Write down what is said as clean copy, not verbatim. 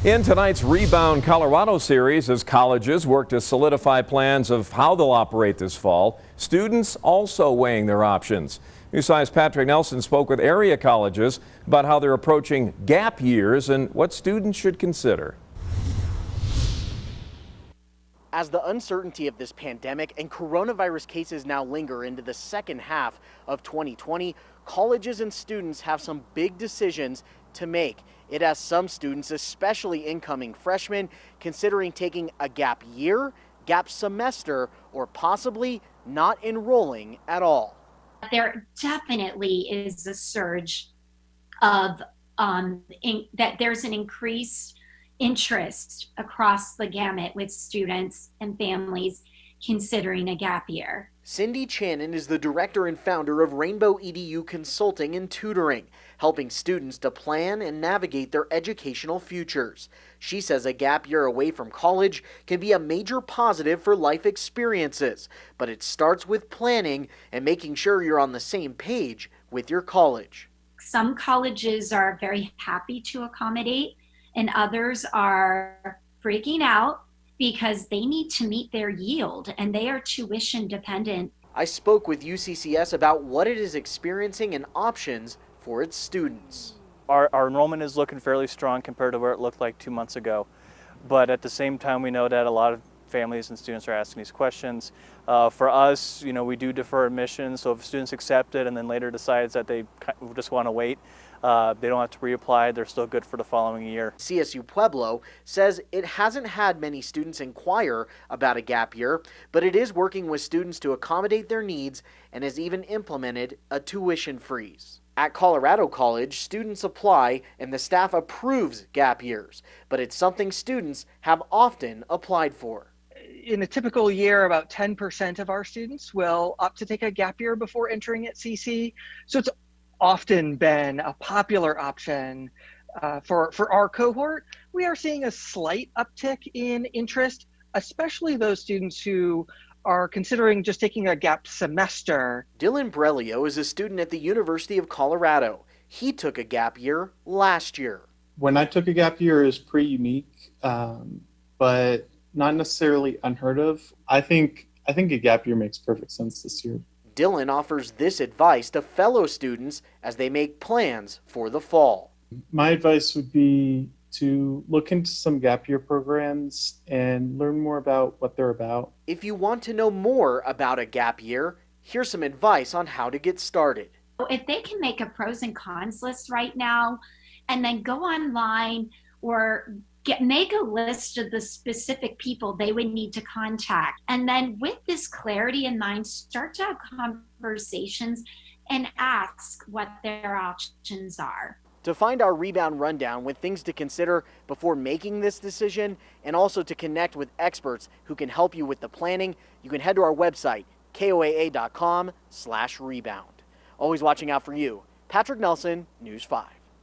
In tonight's Rebound Colorado series, as colleges work to solidify plans of how they'll operate this fall, students also weighing their options. News 5's Patrick Nelson spoke with area colleges about how they're approaching gap years and what students should consider. As the uncertainty of this pandemic and coronavirus cases now linger into the second half of 2020, colleges and students have some big decisions to make. It has some students, especially incoming freshmen, considering taking a gap year, gap semester, or possibly not enrolling at all. There definitely is a surge of that there's an increased interest across the gamut with students and families considering a gap year. Cindy CHANIN is the director and founder of Rainbow EDU Consulting and Tutoring, helping students to plan and navigate their educational futures. She says a gap year away from college can be a major positive for life experiences, but it starts with planning and making sure you're on the same page with your college. Some colleges are very happy to accommodate, and others are freaking out because they need to meet their yield and they are tuition dependent. I spoke with UCCS about what it is experiencing and options for its students. Our enrollment is looking fairly strong compared to where it looked like 2 months ago. But at the same time, we know that a lot of families and students are asking these questions. For us, we do defer admission, so if students accept it and then later decides that they just want to wait, they don't have to reapply, they're still good for the following year. CSU Pueblo says it hasn't had many students inquire about a gap year, but it is working with students to accommodate their needs and has even implemented a tuition freeze. At Colorado College, students apply and the staff approves gap years, but it's something students have often applied for. In a typical year, about 10% of our students will opt to take a gap year before entering at CC. So it's often been a popular option for our cohort. We are seeing a slight uptick in interest, especially those students who are considering just taking a gap semester. Dylan Brelio is a student at the University of Colorado. He took a gap year last year. When I took a gap year, it was pretty unique, but not necessarily unheard of. I think a gap year makes perfect sense this year. Dylan offers this advice to fellow students as they make plans for the fall. My advice would be to look into some gap year programs and learn more about what they're about. If you want to know more about a gap year, here's some advice on how to get started. If they can make a pros and cons list right now and then go online or make a list of the specific people they would need to contact. And then with this clarity in mind, start to have conversations and ask what their options are. To find our Rebound Rundown with things to consider before making this decision, and also to connect with experts who can help you with the planning, you can head to our website, koaa.com/rebound. Always watching out for you. Patrick Nelson, News 5.